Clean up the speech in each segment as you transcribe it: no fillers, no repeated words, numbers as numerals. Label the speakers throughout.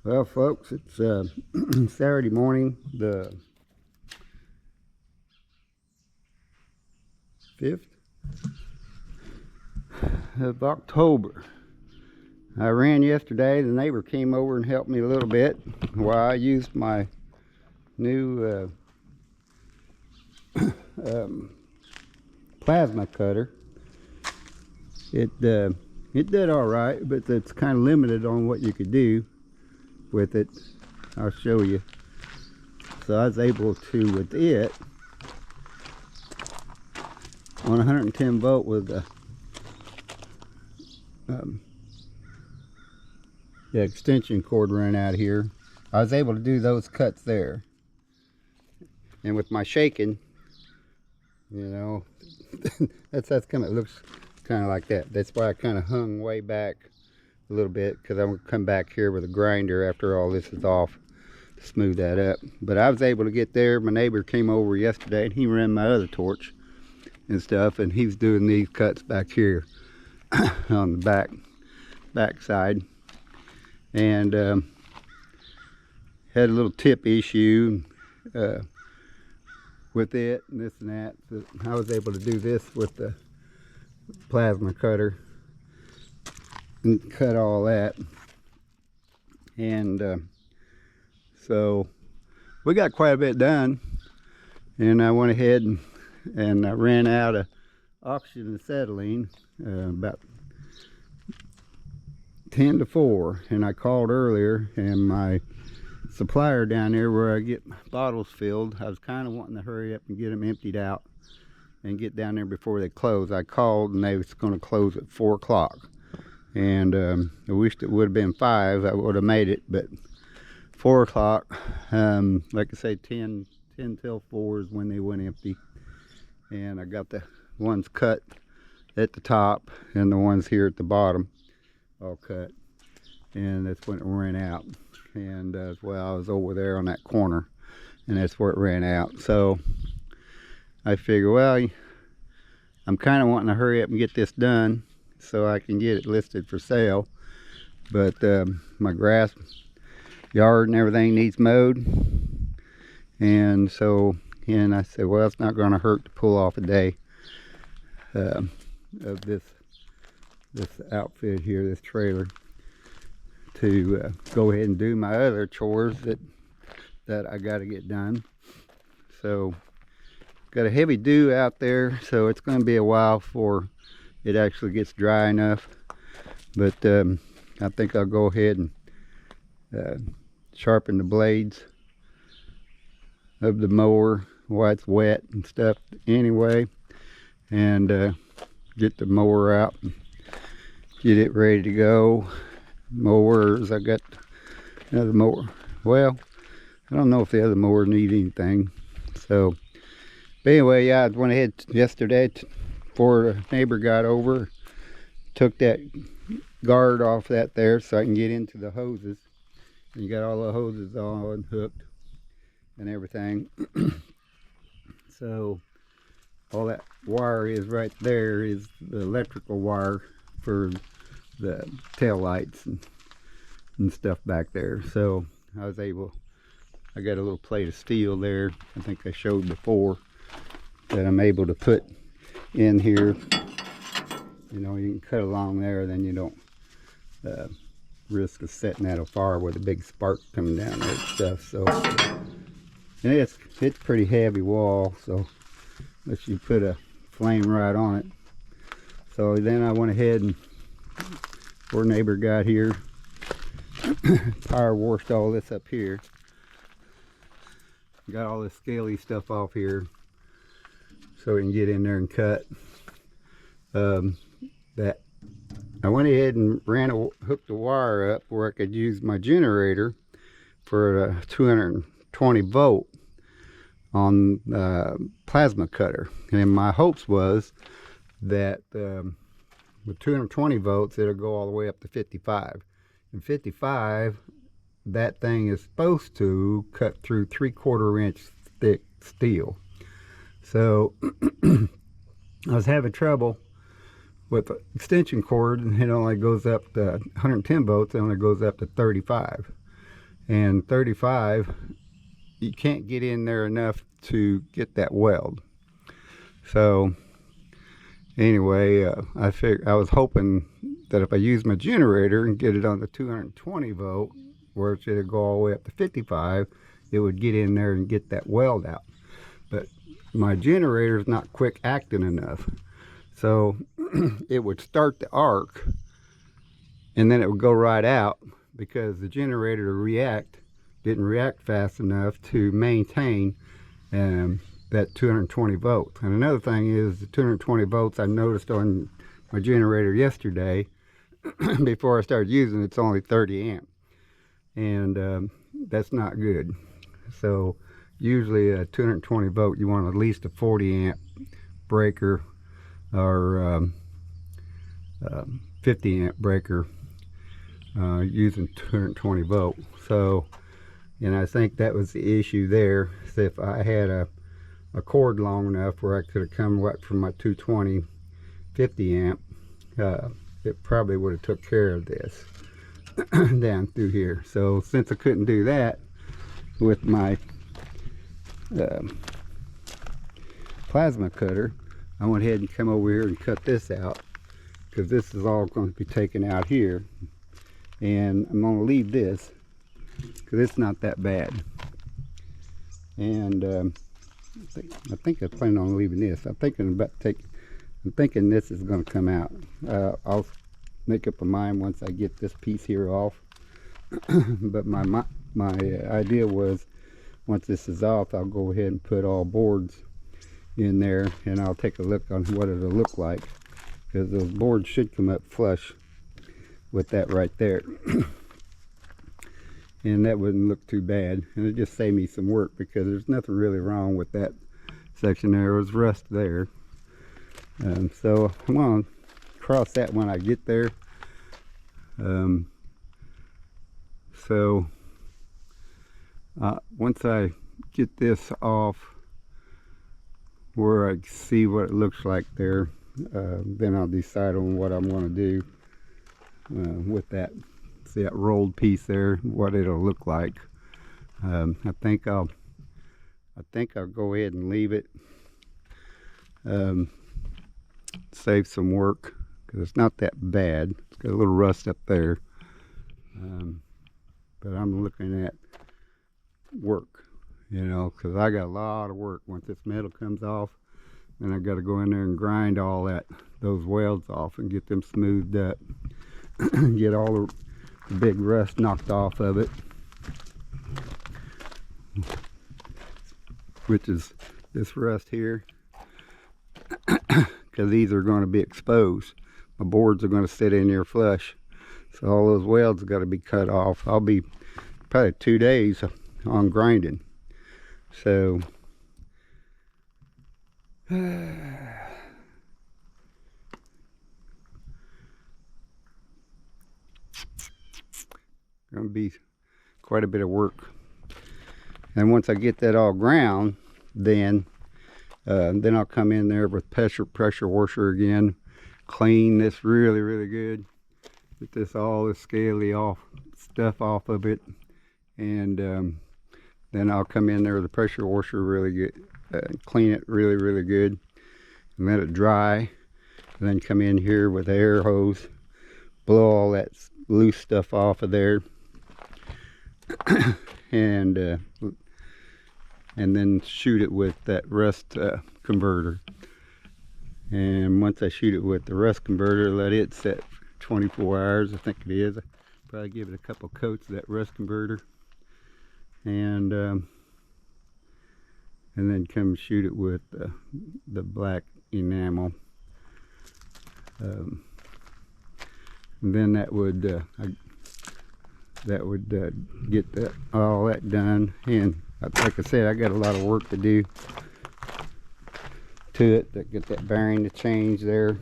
Speaker 1: Well, folks, it's Saturday morning, the 5th of October. I ran yesterday. The neighbor came over and helped me a little bit while I used my new plasma cutter. It did all right, but it's kind of limited on what you could do with it. I'll show you. So I was able to, with it, on 110 volt with the extension cord ran out here. I was able to do those cuts there. And with my shaking, you know, that's kind of, it looks kind of like that. That's why I kind of hung way back a little bit, because I'm going to come back here with a grinder after all this is off to smooth that up. But I was able to get there. My neighbor came over yesterday and he ran my other torch and stuff, and he's doing these cuts back here on the back side. And had a little tip issue with it and this and that. So I was able to do this with the plasma cutter and cut all that. And so we got quite a bit done, and I went ahead and I ran out of oxygen and acetylene about 10 to 4, and I called earlier, and my supplier down there where I get my bottles filled, I was kind of wanting to hurry up and get them emptied out and get down there before they close. I called and they was going to close at 4 o'clock, and I wished it would have been 5. I would have made it, but 4 o'clock, like I say, 10 till 4 is when they went empty. And I got the ones cut at the top and the ones here at the bottom all cut, and that's when it ran out. And well, I was over there on that corner, and that's where it ran out. So I figure, well, I'm kind of wanting to hurry up and get this done so I can get it listed for sale. But my grass yard and everything needs mowed, and so I said, well, it's not going to hurt to pull off a day of this outfit here, this trailer, to go ahead and do my other chores that I got to get done. So got a heavy dew out there, so it's going to be a while before it actually gets dry enough. But I think I'll go ahead and sharpen the blades of the mower while it's wet and stuff anyway, and get the mower out and get it ready to go. Mowers, I got another mower. Well, I don't know if the other mower need anything. So, but anyway, yeah, I went ahead yesterday before the neighbor got over, took that guard off that there so I can get into the hoses. And you got all the hoses all unhooked and everything. So all that wire is right there is the electrical wire for the tail lights and stuff back there. So I got a little plate of steel there, I think I showed before, that I'm able to put in here. You know, you can cut along there, then you don't risk of setting that afire with a big spark coming down there and stuff. So and it's pretty heavy wall, so unless you put a flame right on it. So then I went ahead and, before neighbor got here, power washed all this up here. Got all this scaly stuff off here so we can get in there and cut. That I went ahead and hooked the wire up where I could use my generator for a 220 volt on plasma cutter. And my hopes was that with 220 volts it'll go all the way up to 55. And 55, that thing is supposed to cut through 3/4 inch thick steel. So I was having trouble with the extension cord, and it only goes up to 110 volts, it only goes up to 35. and 35, you can't get in there enough to get that weld. So anyway, I was hoping that if I use my generator and get it on the 220 volt, where it should go all the way up to 55, it would get in there and get that weld out. But my generator is not quick acting enough, so it would start the arc and then it would go right out because the generator didn't react fast enough to maintain that 220 volts. And another thing is the 220 volts I noticed on my generator yesterday before I started using it's only 30 amp, and that's not good. So usually a 220 volt you want at least a 40 amp breaker or 50 amp breaker using 220 volt. So, and I think that was the issue there. So if I had a cord long enough where I could have come right from my 220 50 amp, it probably would have took care of this down through here. So since I couldn't do that with my plasma cutter, I went ahead and come over here and cut this out, because this is all going to be taken out here, and I'm going to leave this because it's not that bad. And I think I plan on leaving this. I'm thinking this is going to come out. I'll make up a mind once I get this piece here off. But my idea was, once this is off, I'll go ahead and put all boards in there, and I'll take a look on what it'll look like, because those boards should come up flush with that right there. And that wouldn't look too bad, and it just saved me some work, because there's nothing really wrong with that section there. There was rust there. So I'm going to cross that when I get there. Once I get this off where I see what it looks like there, then I'll decide on what I'm going to do with that. See that rolled piece there, what it'll look like. I think I'll go ahead and leave it. Save some work, because it's not that bad. It's got a little rust up there, but I'm looking at work, you know, because I got a lot of work. Once this metal comes off, then I got to go in there and grind all those welds off and get them smoothed up, get all the big rust knocked off of it, which is this rust here, because these are going to be exposed. My boards are going to sit in here flush, so all those welds got to be cut off. I'll be probably 2 days on grinding. So going to be quite a bit of work. And once I get that all ground, then I'll come in there with pressure washer again, clean this really good, get all this scaly stuff off of it, and then I'll come in there with the pressure washer really good, clean it really good, and let it dry, and then come in here with the air hose, blow all that loose stuff off of there, and then shoot it with that rust converter. And once I shoot it with the rust converter, let it set for 24 hours, I think it is. I'll probably give it a couple coats of that rust converter, and then come shoot it with the black enamel. And then that would get all that done. And like I said, I got a lot of work to do to it, to get that bearing to change there,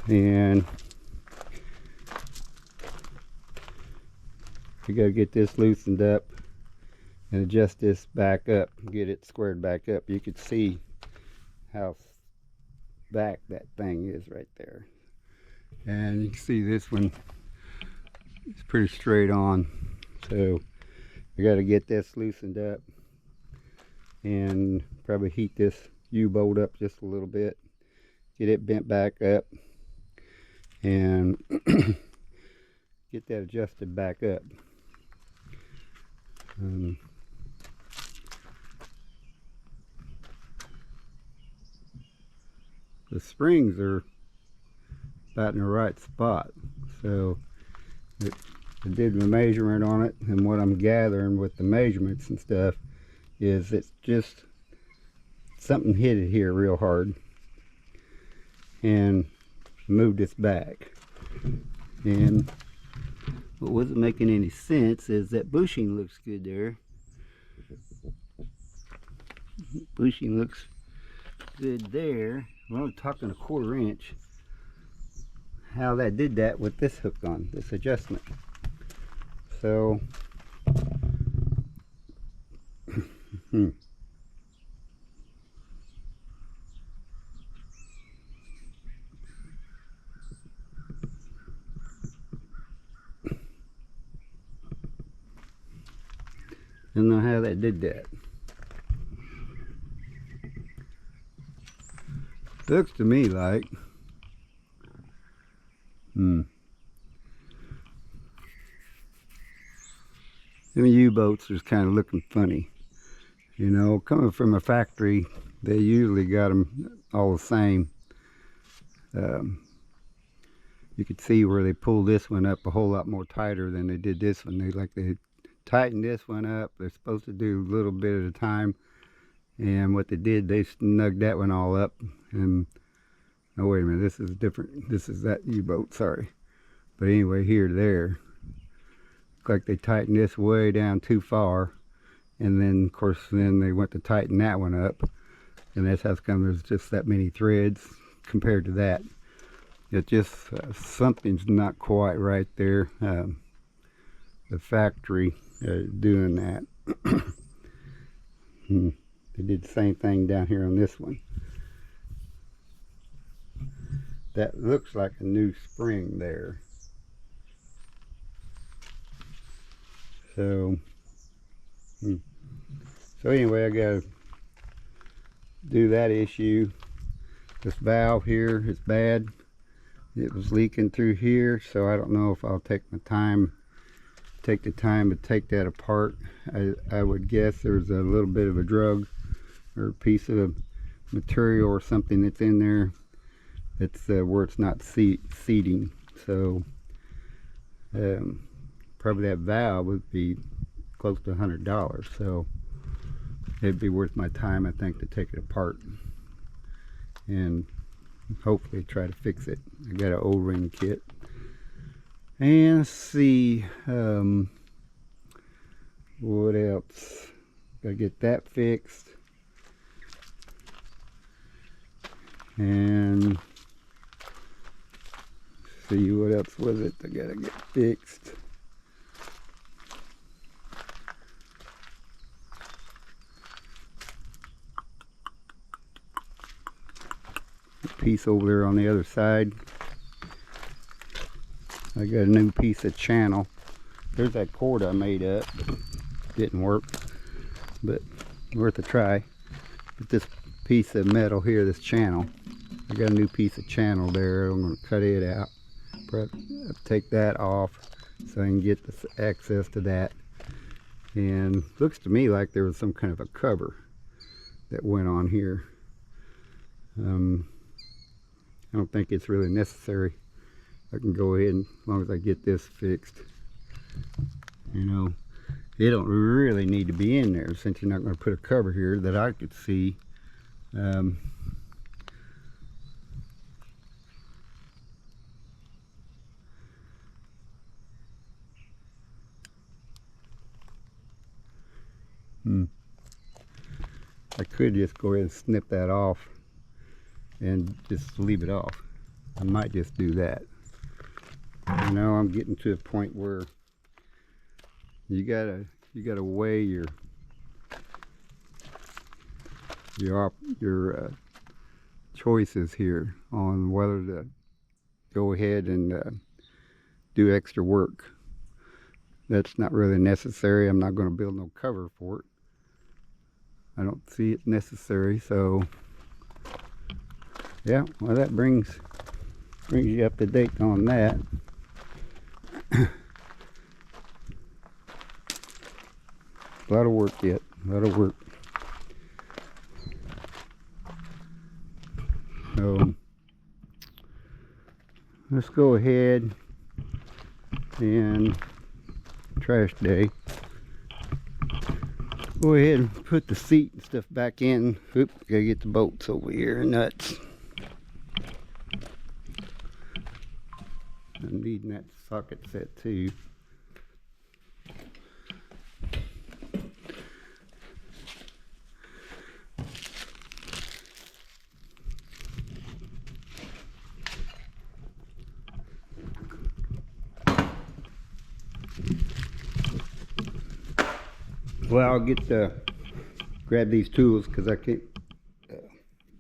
Speaker 1: and you got to get this loosened up and adjust this back up, get it squared back up. You could see how back that thing is right there, and you can see this one is pretty straight on. So I got to get this loosened up and probably heat this U-bolt up just a little bit, get it bent back up, and get that adjusted back up. The springs are about in the right spot, so I did my measurement on it, and what I'm gathering with the measurements and stuff is it's just something hit it here real hard and moved this back. And what wasn't making any sense is that bushing looks good there. Bushing looks good there. Well, I'm talking a 1/4 inch. How that did that with this hook on, this adjustment. So don't know how that did that. Looks to me like them U-boats are kind of looking funny. You know, coming from a factory, they usually got them all the same. You could see where they pulled this one up a whole lot more tighter than they did this one. They tightened this one up. They're supposed to do a little bit at a time, and what they did, they snugged that one all up. And oh, wait a minute, this is different. This is that U-boat, sorry. But anyway, here to there, looks like they tightened this way down too far, and then of course then they went to tighten that one up, and that's how come there's just that many threads compared to that. It just something's not quite right there. The factory doing that. They did the same thing down here on this one. That looks like a new spring there. So anyway, I gotta do that issue. This valve here is bad. It was leaking through here, so I don't know if I'll take the time to take that apart. I would guess there's a little bit of a drug or a piece of material or something that's in there that's where it's not seating. So probably that valve would be close to $100, so it'd be worth my time, I think, to take it apart and hopefully try to fix it. I got an O-ring kit. And let's see, what else? Gotta get that fixed. And see what else was it I gotta get fixed. Piece over there on the other side. I got a new piece of channel. There's that cord I made up, but didn't work, but worth a try. But this piece of metal here, this channel, I got a new piece of channel there. I'm going to cut it out, take that off so I can get the access to that. And looks to me like there was some kind of a cover that went on here. I don't think it's really necessary. I can go ahead and, as long as I get this fixed. You know, it don't really need to be in there since you're not going to put a cover here that I could see. I could just go ahead and snip that off and just leave it off. I might just do that. You know, I'm getting to a point where you gotta weigh your choices here on whether to go ahead and do extra work. that's not really necessary. I'm not going to build no cover for it. I don't see it necessary, so yeah, well, that brings you up to date on that. A lot of work yet, a lot of work. So let's go ahead and trash day. Go ahead and put the seat and stuff back in. Oop, gotta get the bolts over here, nuts. I'm needing that socket set too. Well, I'll get grab these tools because I can't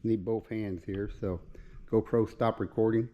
Speaker 1: need both hands here. So GoPro, stop recording.